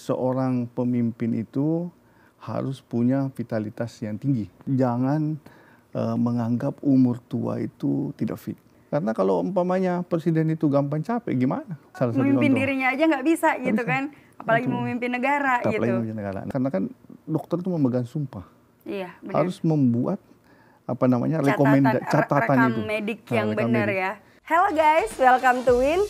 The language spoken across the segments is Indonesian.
seorang pemimpin itu harus punya vitalitas yang tinggi. Jangan menganggap umur tua itu tidak fit. Karena kalau umpamanya presiden itu gampang capek, gimana? Salah satu memimpin contoh. dirinya aja nggak bisa gitu bisa. kan, apalagi Itu. memimpin negara Apalagi gitu. memimpin negara. Karena kan dokter itu memegang sumpah. Iya, benar. Harus membuat catatan rekam itu. medik yang Rekam benar medik. ya. Hello guys, welcome to Win.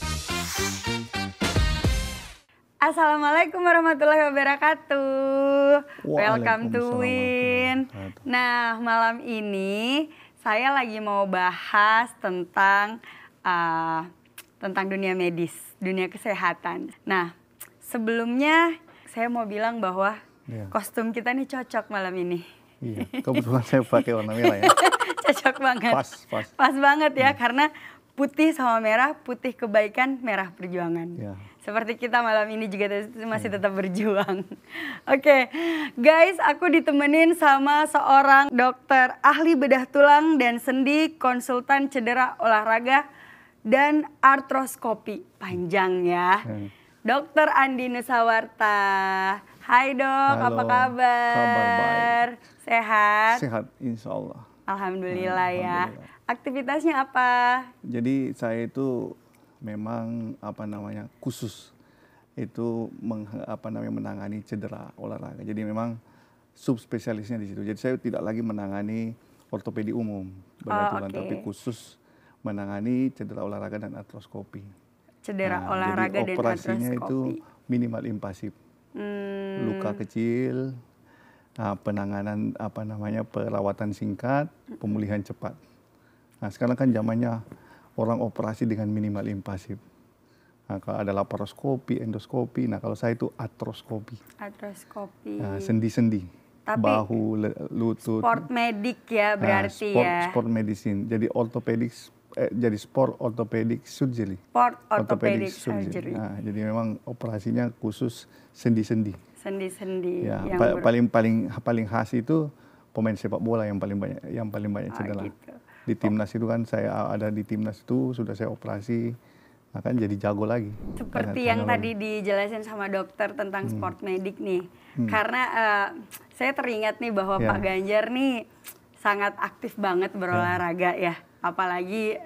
Assalamualaikum warahmatullahi wabarakatuh. Welcome to Win. Nah, malam ini saya lagi mau bahas tentang dunia medis, dunia kesehatan. Nah, sebelumnya saya mau bilang bahwa kostum kita nih cocok malam ini. Iya, kebetulan saya pakai warna merah ya. Cocok banget. Pas banget ya, karena putih sama merah, putih kebaikan, merah perjuangan. Ya. Seperti kita malam ini juga masih tetap berjuang. Oke, guys, aku ditemenin sama seorang dokter ahli bedah tulang dan sendi, konsultan cedera olahraga, dan artroskopi. Panjang ya. Dokter Andi Nusawarta. Hai dok, halo, apa kabar? Kabar baik. Sehat? Sehat, insya Allah. Alhamdulillah ya. Aktivitasnya apa? Jadi saya itu memang khusus itu menangani cedera olahraga. Jadi memang subspesialisnya di situ. Jadi saya tidak lagi menangani ortopedi umum bedah tulang, tapi khusus menangani cedera olahraga dan artroskopi. Cedera olahraga jadi dan operasinya artroskopi. itu minimal invasif. Luka kecil, penanganan perawatan singkat, pemulihan cepat. Nah, sekarang kan zamannya orang operasi dengan minimal invasif. Nah, kalau ada laparoskopi, endoskopi, nah kalau saya itu artroskopi. Artroskopi. Nah, sendi-sendi, bahu, lutut. Sport medik ya berarti Sport medicine. Jadi sport orthopedic surgery. Sport orthopedic surgery. Nah, jadi memang operasinya khusus sendi-sendi. Sendi-sendi. Ya, paling khas itu pemain sepak bola yang paling banyak cedera. Gitu. Di timnas itu kan saya ada di timnas itu sudah saya operasi, akan jadi jago lagi. Seperti yang tadi dijelasin sama dokter tentang sport medik nih. Karena saya teringat nih bahwa Pak Ganjar nih sangat aktif banget berolahraga ya. Apalagi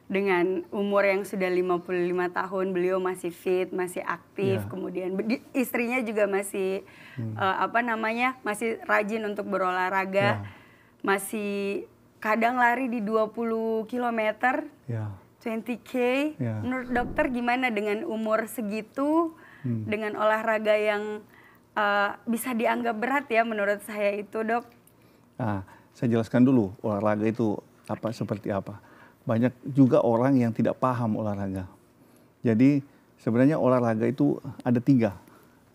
dengan umur yang sudah 55 tahun, beliau masih fit, masih aktif, kemudian istrinya juga masih masih rajin untuk berolahraga, masih kadang lari di 20 km, 20K. Menurut dokter gimana dengan umur segitu, dengan olahraga yang bisa dianggap berat ya menurut saya itu dok? Saya jelaskan dulu olahraga itu seperti apa. Banyak juga orang yang tidak paham olahraga. Jadi sebenarnya olahraga itu ada 3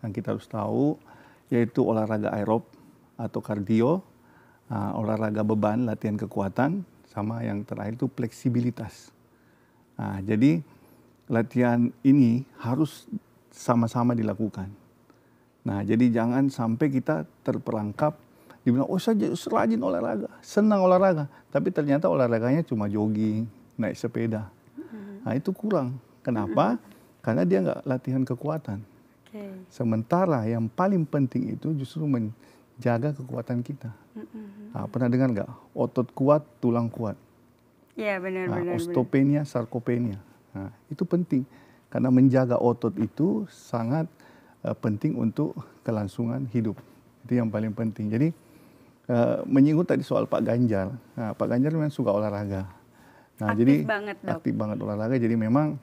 yang kita harus tahu, yaitu olahraga aerob atau kardio, olahraga beban, latihan kekuatan, sama yang terakhir itu fleksibilitas. Jadi latihan ini harus sama-sama dilakukan. Nah, jadi jangan sampai kita terperangkap dibilang, oh saya rajin olahraga, senang olahraga. Tapi ternyata olahraganya cuma jogging, naik sepeda. Nah itu kurang. Kenapa? Karena dia nggak latihan kekuatan. Sementara yang paling penting itu justru menjaga kekuatan kita. Pernah dengar nggak? Otot kuat, tulang kuat. Iya benar. Osteopenia, sarkopenia. Nah, itu penting. Karena menjaga otot itu sangat penting untuk kelangsungan hidup. Itu yang paling penting. Jadi menyinggung tadi soal Pak Ganjar. Nah, Pak Ganjar memang suka olahraga. Nah, aktif banget olahraga. Jadi memang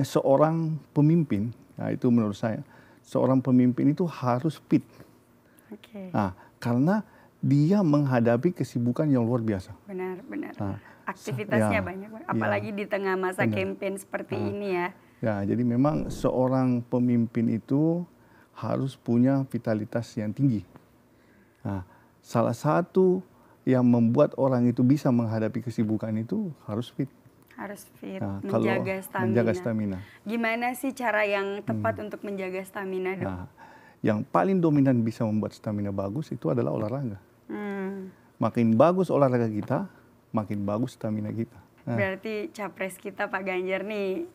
seorang pemimpin, nah itu menurut saya seorang pemimpin itu harus fit. Nah, karena dia menghadapi kesibukan yang luar biasa. Benar. Aktivitasnya banyak, apalagi di tengah masa campaign seperti ini ya. Ya, jadi memang seorang pemimpin itu harus punya vitalitas yang tinggi. Nah, salah satu yang membuat orang itu bisa menghadapi kesibukan itu harus fit. Harus fit, menjaga stamina. Gimana sih cara yang tepat untuk menjaga stamina, dok? Nah, yang paling dominan bisa membuat stamina bagus itu adalah olahraga. Makin bagus olahraga kita, makin bagus stamina kita. Berarti capres kita Pak Ganjar nih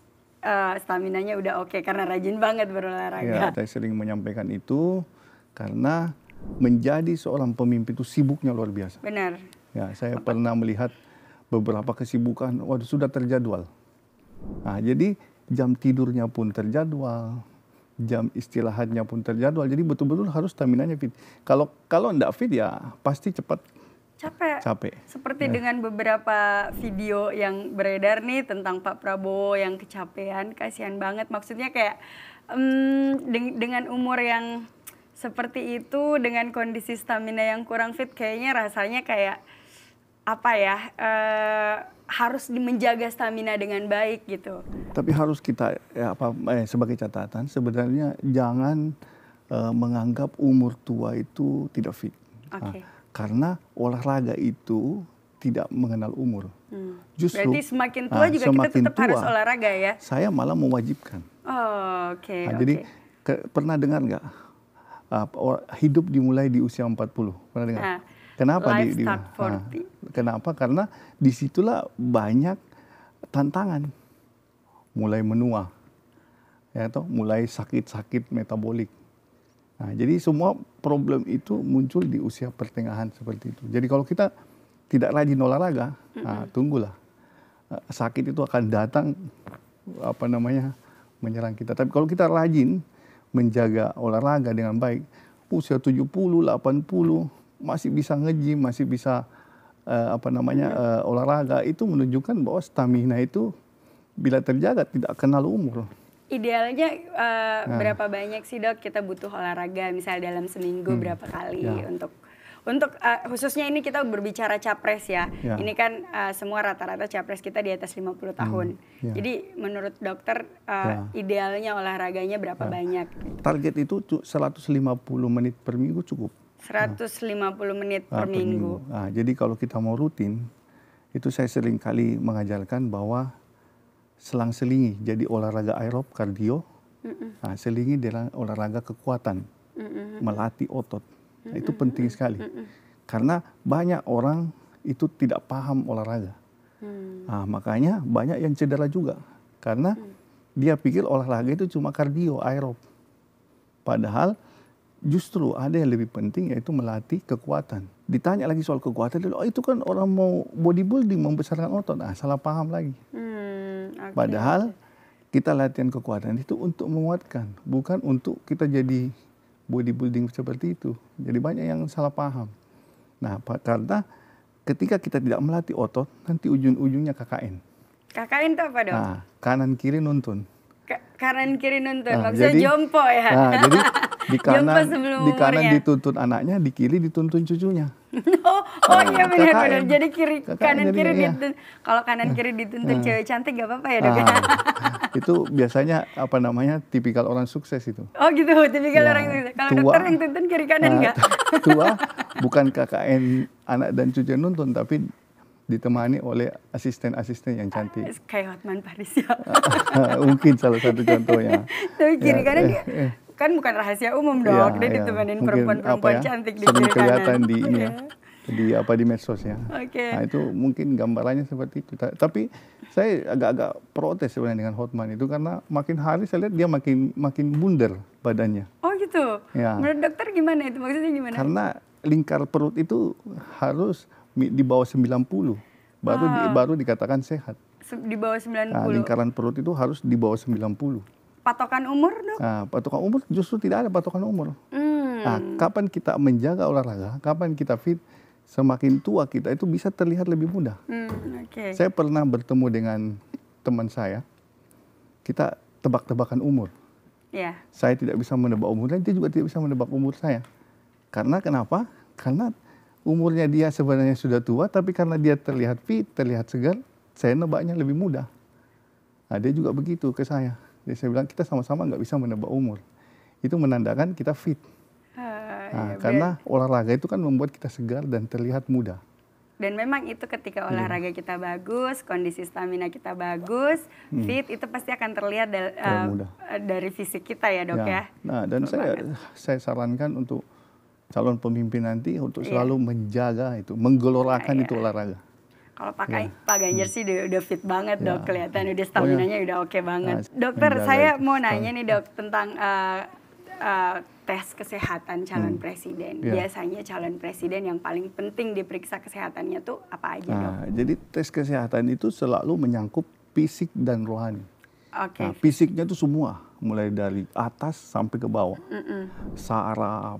staminanya udah oke karena rajin banget berolahraga. Ya, saya sering menyampaikan itu karena menjadi seorang pemimpin itu sibuknya luar biasa. Benar. Ya, saya pernah melihat beberapa kesibukan, waduh sudah terjadwal. Nah, jadi jam tidurnya pun terjadwal, jam istirahatnya pun terjadwal. Jadi betul-betul harus staminanya fit. Kalau enggak fit ya pasti cepat capek. Seperti dengan beberapa video yang beredar nih tentang Pak Prabowo yang kecapean, kasihan banget. Maksudnya kayak dengan umur yang seperti itu, dengan kondisi stamina yang kurang fit, kayaknya rasanya kayak apa ya, harus menjaga stamina dengan baik gitu. Tapi harus kita sebagai catatan sebenarnya jangan menganggap umur tua itu tidak fit. Okay. Karena olahraga itu tidak mengenal umur. Justru berarti semakin tua juga kita tetap harus olahraga ya? Saya malah mewajibkan. Oh, oke. Jadi pernah dengar nggak hidup dimulai di usia 40? Pernah dengar? Kenapa kenapa? Karena disitulah banyak tantangan, mulai menua, ya toh, mulai sakit-sakit metabolik. Nah, jadi semua problem itu muncul di usia pertengahan seperti itu. Jadi kalau kita tidak rajin olahraga, tunggulah sakit itu akan datang menyerang kita. Tapi kalau kita rajin menjaga olahraga dengan baik, usia 70, 80 masih bisa nge-gym, masih bisa olahraga, itu menunjukkan bahwa stamina itu bila terjaga tidak kenal umur. Idealnya berapa banyak sih dok kita butuh olahraga, misalnya dalam seminggu berapa kali untuk khususnya ini kita berbicara capres ya. Ini kan semua rata-rata capres kita di atas 50 tahun. Jadi menurut dokter idealnya olahraganya berapa banyak? Target itu 150 menit per minggu cukup. 150 menit per minggu. Nah, jadi kalau kita mau rutin, itu saya sering kali mengajarkan bahwa selang-selingi jadi olahraga aerob, kardio, selingi dengan olahraga kekuatan, melatih otot. Nah, itu penting sekali. Karena banyak orang itu tidak paham olahraga. Nah, makanya banyak yang cedera juga. Karena dia pikir olahraga itu cuma kardio, aerob. Padahal justru ada yang lebih penting, yaitu melatih kekuatan. Ditanya lagi soal kekuatan, itu kan orang mau bodybuilding, membesarkan otot. Nah, salah paham lagi. Padahal kita latihan kekuatan itu untuk menguatkan, bukan untuk kita jadi bodybuilding seperti itu. Jadi banyak yang salah paham. Nah, karena ketika kita tidak melatih otot, nanti ujung-ujungnya KKN. KKN itu apa dong? Nah, kanan kiri nuntun. Kanan kiri nuntun, maksudnya jadi, jompo ya? Nah, jadi di kanan dituntun anaknya, di kiri dituntun cucunya. Iya benar-benar. Jadi kanan kiri dituntun. Kalau kanan kiri dituntun cewek cantik gak apa-apa ya dok? Itu biasanya tipikal orang sukses itu. Oh gitu, tipikal orang sukses. Kalau dokter yang tuntun kiri kanan enggak? Tua bukan KKN anak dan cucu nuntun, tapi ditemani oleh asisten-asisten yang cantik. Kayak Hotman Paris ya. Mungkin salah satu contohnya. Tapi kiri kanan kan bukan rahasia umum dok, dia ditemenin perempuan-perempuan cantik di kiri kanan. Kelihatan di ini ya, di medsos ya. Nah, itu mungkin gambarannya seperti itu. Tapi saya agak-agak protes sebenarnya dengan Hotman itu, karena makin hari saya lihat dia makin bundar badannya. Oh gitu? Ya. Menurut dokter gimana itu? Maksudnya gimana? Karena lingkar perut itu harus di bawah 90, baru dikatakan sehat. Di bawah 90? Nah, lingkaran perut itu harus di bawah 90. Patokan umur dok? Nah, patokan umur justru tidak ada patokan umur. Nah, kapan kita menjaga olahraga, kapan kita fit, semakin tua kita itu bisa terlihat lebih mudah. Saya pernah bertemu dengan teman saya, kita tebak-tebakan umur. Saya tidak bisa menebak umurnya, dia juga tidak bisa menebak umur saya. Karena kenapa? Karena umurnya dia sebenarnya sudah tua, tapi karena dia terlihat fit, terlihat segar, saya nebaknya lebih mudah. Nah, dia juga begitu ke saya. Jadi saya bilang kita sama-sama nggak bisa menebak umur. Itu menandakan kita fit. Karena olahraga itu kan membuat kita segar dan terlihat muda. Dan memang itu ketika olahraga kita bagus, kondisi stamina kita bagus, fit, itu pasti akan terlihat dari fisik kita ya dok ya. Nah, dan saya sarankan untuk calon pemimpin nanti untuk selalu menjaga itu, menggelorakan itu olahraga. Kalau Pak Ganjar sih udah fit banget dok, kelihatan udah staminanya udah oke banget. Nah, Dokter, saya mau nanya nih dok tentang tes kesehatan calon presiden. Biasanya calon presiden yang paling penting diperiksa kesehatannya tuh apa aja dok? Jadi tes kesehatan itu selalu menyangkut fisik dan rohani. Nah, fisiknya itu semua, mulai dari atas sampai ke bawah. Saraf,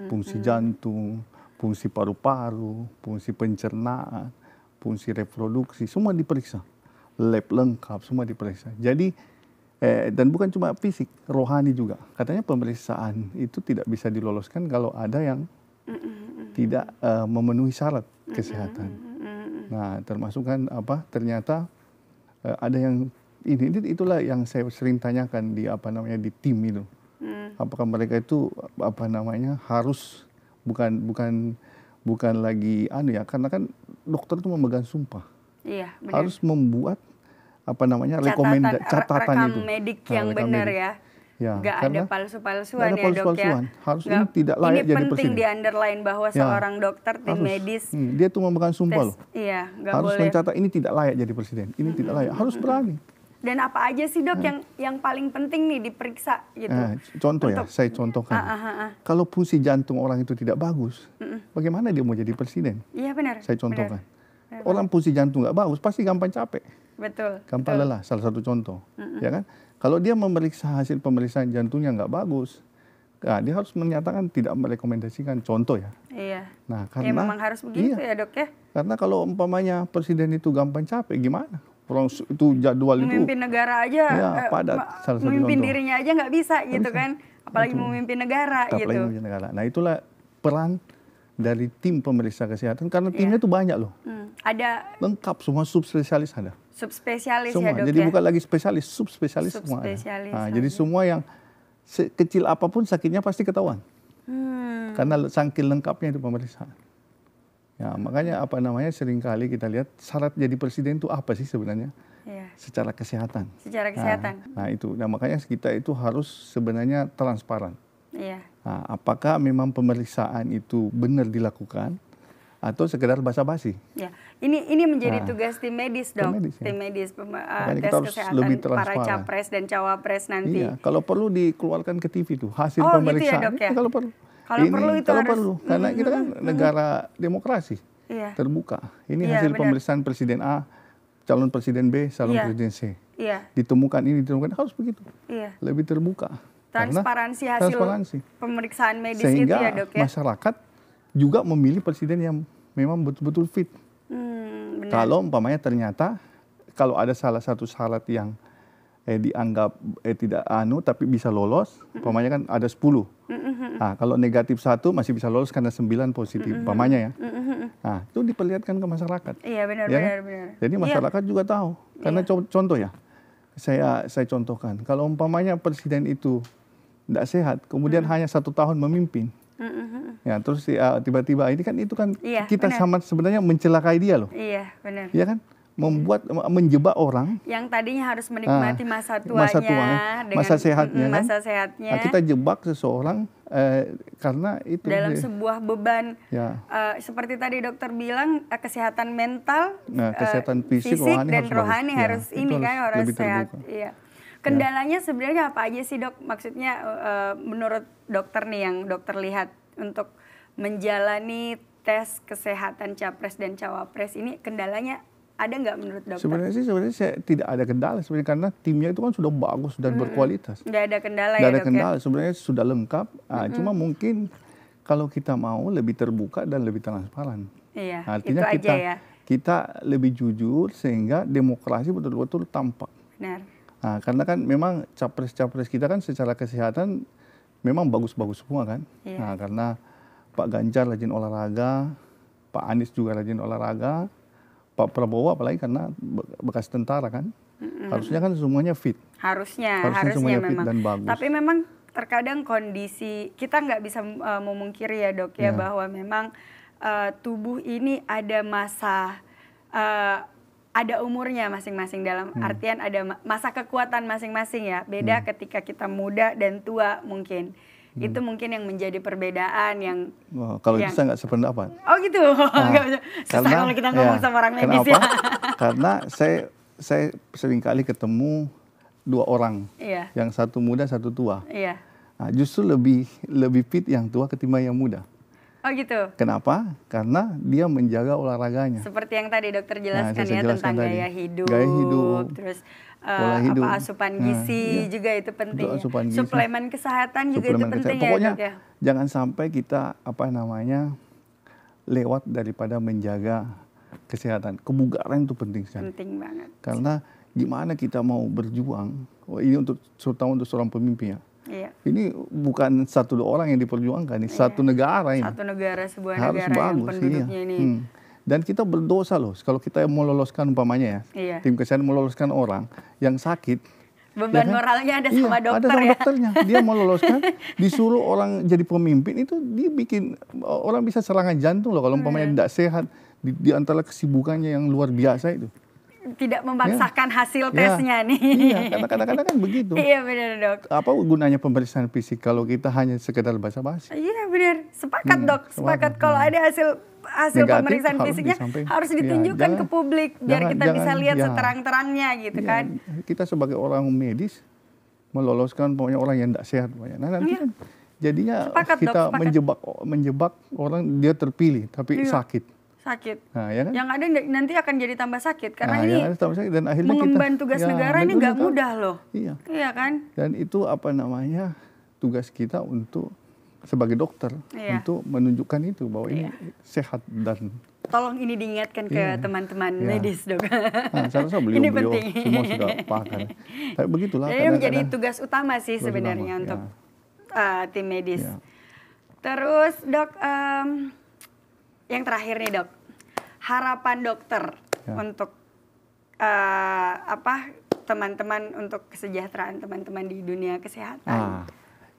fungsi jantung, fungsi paru-paru, fungsi pencernaan, fungsi reproduksi, semua diperiksa. Lab lengkap, semua diperiksa. Jadi, dan bukan cuma fisik, rohani juga. Katanya pemeriksaan itu tidak bisa diloloskan kalau ada yang tidak memenuhi syarat kesehatan. Nah, termasuk kan ternyata ada yang itulah yang saya sering tanyakan di di tim itu. Apakah mereka itu harus bukan lagi karena kan dokter itu memegang sumpah. Iya, benar. Harus membuat catatan itu. Medik yang benar ya. Nggak ada palsu-palsuan ya dok ya. Harus ini tidak layak jadi presiden. Ini penting di underline bahwa seorang dokter tim medis dia tuh memegang sumpah loh. Iya, nggak harus boleh. mencatat ini tidak layak jadi presiden. Ini tidak layak. Harus berani. Dan apa aja sih dok yang paling penting nih diperiksa gitu? Contoh saya contohkan. Kalau fungsi jantung orang itu tidak bagus, bagaimana dia mau jadi presiden? Iya benar. Saya contohkan. Orang fungsi jantung nggak bagus, pasti gampang capek. Betul. Gampang lelah, salah satu contoh. Ya kan? Kalau dia memeriksa hasil pemeriksaan jantungnya nggak bagus, dia harus menyatakan tidak merekomendasikan, contoh ya. Iya. Nah, karena memang harus begitu ya dok ya. Karena kalau umpamanya presiden itu gampang capek, gimana? Orang itu jadwal itu memimpin negara aja, padat. Memimpin dirinya aja nggak bisa gitu kan, apalagi memimpin negara gitu. Memimpin negara. Nah itulah peran dari tim pemeriksa kesehatan karena timnya itu banyak loh. Ada lengkap semua, subspesialis ada. Subspesialis semua. Ya dok. Jadi bukan lagi spesialis, subspesialis semua ada. Nah, jadi semua yang sekecil apapun sakitnya pasti ketahuan. Karena saking lengkapnya itu pemeriksaan. Ya, makanya seringkali kita lihat syarat jadi presiden itu apa sih sebenarnya? Secara kesehatan. Secara kesehatan. Nah itu, makanya kita itu harus sebenarnya transparan. Iya. Nah, apakah memang pemeriksaan itu benar dilakukan atau sekedar basa-basi? Ya, ini menjadi tugas tim medis dong. Tim medis tes kesehatan para capres dan cawapres nanti. Iya, kalau perlu dikeluarkan ke TV tuh hasil pemeriksaan. Gitu ya, dok, ya? Kalau perlu. Kalau perlu itu kalau harus. Perlu. Karena kita kan negara demokrasi, terbuka. Ini hasil pemeriksaan presiden A, calon presiden B, calon presiden C. Ditemukan ini, ditemukan, harus begitu. Lebih terbuka. Transparansi hasil pemeriksaan medis itu ya dok ya. Sehingga masyarakat juga memilih presiden yang memang betul-betul fit. Kalau umpamanya ternyata, kalau ada salah satu syarat yang dianggap tidak tapi bisa lolos, umpamanya kan ada 10. Nah, kalau negatif 1 masih bisa lolos karena 9 positif, umpamanya ya. Nah, itu diperlihatkan ke masyarakat. Iya benar. Jadi masyarakat juga tahu. Karena contoh ya, saya contohkan. Kalau umpamanya presiden itu tidak sehat, kemudian hanya 1 tahun memimpin, ya terus tiba-tiba ini kan kita sama sebenarnya mencelakai dia loh. Iya benar. Iya kan? Menjebak orang yang tadinya harus menikmati masa tuanya, masa sehatnya, masa sehatnya. Nah, kita jebak seseorang karena itu dalam sebuah beban seperti tadi dokter bilang, kesehatan mental, kesehatan fisik dan rohani harus harus sehat. Iya. Kendalanya sebenarnya apa aja sih dok? Maksudnya menurut dokter nih yang dokter lihat untuk menjalani tes kesehatan capres dan cawapres ini, kendalanya ada nggak menurut dokter? Sebenarnya saya tidak ada kendala sebenarnya karena timnya itu kan sudah bagus dan berkualitas. Nggak ada kendala ya dok ya? Sebenarnya sudah lengkap. Cuma mungkin kalau kita mau lebih terbuka dan lebih transparan. Iya. Artinya itu aja ya. Kita lebih jujur sehingga demokrasi betul-betul tampak. Benar. Nah, karena kan memang capres-capres kita kan secara kesehatan memang bagus-bagus semua kan. Iya. Nah, karena Pak Ganjar rajin olahraga, Pak Anies juga rajin olahraga, Pak Prabowo apalagi karena bekas tentara kan. Harusnya kan semuanya fit. Harusnya semuanya memang fit dan bagus. Tapi memang terkadang kondisi kita nggak bisa memungkiri ya dok ya bahwa memang tubuh ini ada masa ada umurnya masing-masing, dalam artian ada masa kekuatan masing-masing ya. Beda ketika kita muda dan tua mungkin. Itu mungkin yang menjadi perbedaan yang kalau itu saya nggak sependapat. Oh gitu. Susah kalau kita ngomong sama orang medis ya. Karena saya sering kali ketemu dua orang, yang satu muda, satu tua. Nah, justru lebih fit yang tua ketimbang yang muda. Oh gitu. Kenapa? Karena dia menjaga olahraganya. Seperti yang tadi dokter jelaskan tentang gaya hidup, terus pola hidup, asupan gizi juga itu penting. Suplemen kesehatan juga itu penting Pokoknya, ya dok ya. Jangan sampai kita lewat daripada menjaga kesehatan. Kebugaran itu penting sekali. Penting banget. Karena gimana kita mau berjuang? Ini terutama untuk seorang pemimpin ya. Ini bukan satu dua orang yang diperjuangkan, ini satu negara ini. Satu negara, sebuah harus negara bagus, yang penduduknya ini. Dan kita berdosa loh, kalau kita mau loloskan umpamanya ya, tim kesehatan meloloskan orang yang sakit. Beban moralnya ada sama dokter ada sama dokternya. Dia mau loloskan, disuruh orang jadi pemimpin, itu dia bikin orang bisa serangan jantung loh kalau umpamanya tidak sehat di antara kesibukannya yang luar biasa itu. Tidak memaksakan hasil tesnya nih. Iya, kadang-kadang kan begitu. Iya benar dok. Apa gunanya pemeriksaan fisik kalau kita hanya sekedar basa-basi? Iya benar, sepakat dok. Sepakat kalau ada hasil negatif, pemeriksaan fisiknya harus ditunjukkan ke publik biar kita bisa lihat seterang-terangnya gitu kan. Kita sebagai orang medis meloloskan pokoknya orang yang tidak sehat. Nah nanti kan jadinya kita menjebak orang dia terpilih tapi sakit. Nah, ya kan? Yang ada nanti akan jadi tambah sakit karena ini dan akhirnya mengemban tugas negara ini nggak mudah loh. Iya kan? Dan itu tugas kita untuk sebagai dokter untuk menunjukkan itu bahwa ini sehat dan tolong ini diingatkan ke teman-teman medis dok. Nah, saya rasa beliau semua sudah pakar. Tapi begitulah. Ini menjadi tugas utama sih sebenarnya untuk tim medis. Terus dok. Yang terakhir nih dok, harapan dokter untuk teman-teman untuk kesejahteraan teman-teman di dunia kesehatan.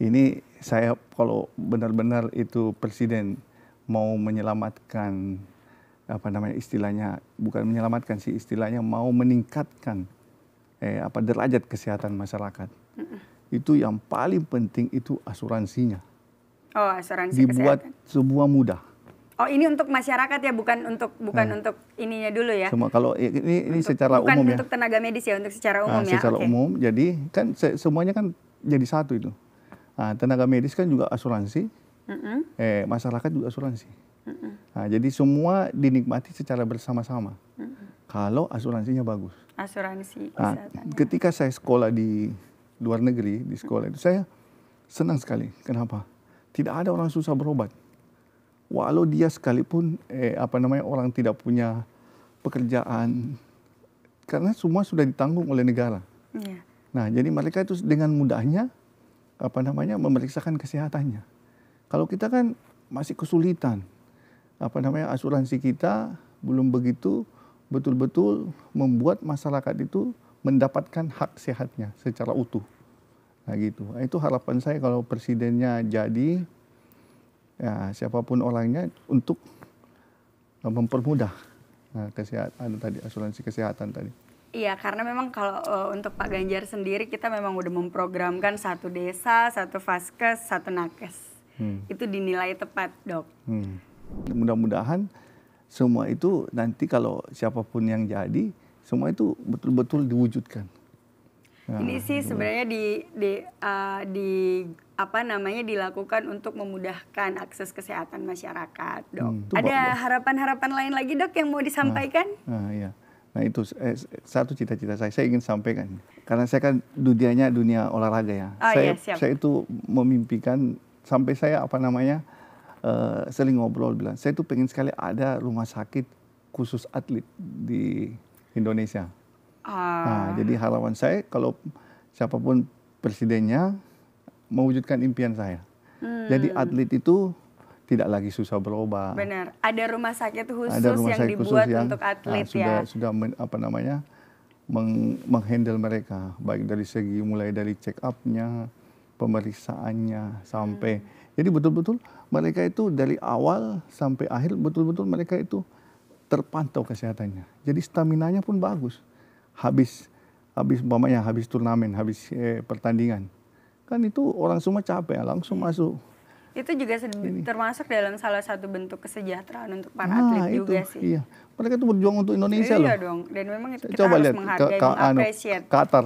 Ini saya kalau benar-benar itu presiden mau menyelamatkan istilahnya, bukan menyelamatkan sih istilahnya, mau meningkatkan derajat kesehatan masyarakat. Itu yang paling penting itu asuransinya. Oh, asuransi dibuat kesehatan. Sebuah mudah. Oh, ini untuk masyarakat ya, bukan untuk ininya dulu ya. Semua kalau ini secara umum ya. Bukan untuk tenaga medis ya, untuk secara umum ya. Secara umum, jadi kan semuanya kan jadi satu itu. Tenaga medis kan juga asuransi, masyarakat juga asuransi. Jadi semua dinikmati secara bersama-sama. Kalau asuransinya bagus. Asuransi kesehatan. Ketika saya sekolah di luar negeri, di sekolah itu saya senang sekali. Kenapa? Tidak ada orang susah berobat. Walau dia sekalipun orang tidak punya pekerjaan, karena semua sudah ditanggung oleh negara. Nah, jadi mereka itu dengan mudahnya memeriksakan kesehatannya. Kalau kita kan masih kesulitan, asuransi kita belum begitu betul-betul membuat masyarakat itu mendapatkan hak sehatnya secara utuh. Nah gitu. Itu harapan saya kalau presidennya jadi, siapapun orangnya untuk mempermudah kesehatan tadi, asuransi kesehatan tadi. Iya, karena memang kalau untuk Pak Ganjar sendiri kita memang udah memprogramkan 1 desa, 1 vaskes, 1 nakes. Itu dinilai tepat, dok. Mudah-mudahan semua itu nanti kalau siapapun yang jadi, semua itu betul-betul diwujudkan. Ini sih sebenarnya dilakukan untuk memudahkan akses kesehatan masyarakat, dok. Ada harapan-harapan lain lagi, dok, yang mau disampaikan? Nah itu satu cita-cita saya ingin sampaikan. Karena saya kan dunia olahraga ya. Saya itu memimpikan sampai saya sering ngobrol bilang, saya itu pengen sekali ada rumah sakit khusus atlet di Indonesia. Nah, jadi harapan saya kalau siapapun presidennya mewujudkan impian saya. Jadi atlet itu tidak lagi susah berobat. Benar. Ada rumah sakit khusus yang dibuat untuk atlet sudah menghandle mereka baik dari segi mulai dari check up-nya, pemeriksaannya sampai. Jadi betul-betul mereka itu dari awal sampai akhir betul-betul mereka itu terpantau kesehatannya. Jadi staminanya pun bagus. Habis turnamen, habis pertandingan, Kan itu orang semua capek, langsung masuk. Itu juga termasuk dalam salah satu bentuk kesejahteraan untuk para atlet juga sih. Iya. Mereka itu berjuang untuk Indonesia loh. Iya dong. Dan memang itu kita coba harus lihat menghargai, mengapresiasi. Qatar.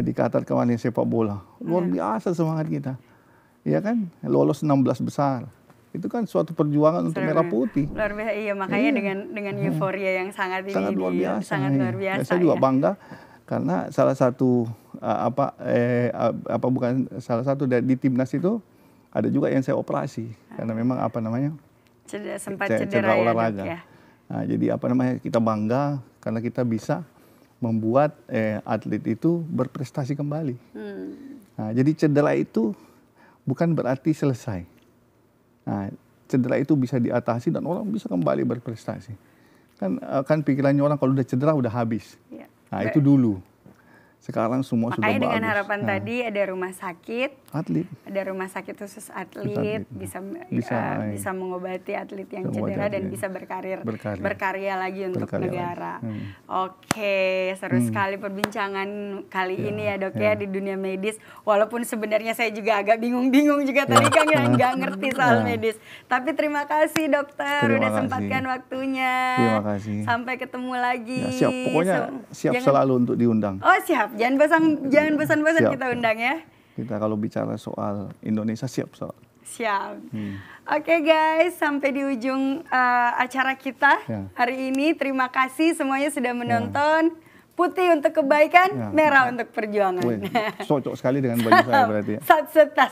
Di Qatar kemarin sepak bola. Luar biasa semangat kita. Iya kan? Lolos 16 besar. Itu kan suatu perjuangan untuk merah putih. Luar biasa. Iya, makanya dengan euforia yang sangat luar biasa. Sangat luar biasa. Saya juga bangga karena salah satu bukan salah satu di timnas itu ada juga yang saya operasi karena memang sempat cedera olahraga. Ya. Nah, jadi kita bangga karena kita bisa membuat atlet itu berprestasi kembali. Nah, jadi cedera itu bukan berarti selesai. Nah, cedera itu bisa diatasi dan orang bisa kembali berprestasi. Kan pikirannya orang kalau udah cedera udah habis. Ya. Nah, itu dulu. Sekarang semua sudah bagus. Makanya dengan harapan tadi ada rumah sakit, atlet, ada rumah sakit khusus atlet, bisa mengobati atlet yang cedera dan bisa berkarya lagi untuk negara. Oke, seru sekali perbincangan kali ini ya dok ya di dunia medis. Walaupun sebenarnya saya juga agak bingung juga tadi kan nggak ngerti soal medis. Tapi terima kasih dokter udah sempatkan waktunya. Terima kasih. Sampai ketemu lagi. Ya, siap, pokoknya siap selalu untuk diundang. Oh siap. Jangan bosan-bosan kita undang ya. Kita kalau bicara soal Indonesia siap. Siap. Oke guys, sampai di ujung acara kita hari ini. Terima kasih semuanya sudah menonton. Putih untuk kebaikan, merah untuk perjuangan. Cocok sekali dengan baju saya berarti ya. Sat-setas.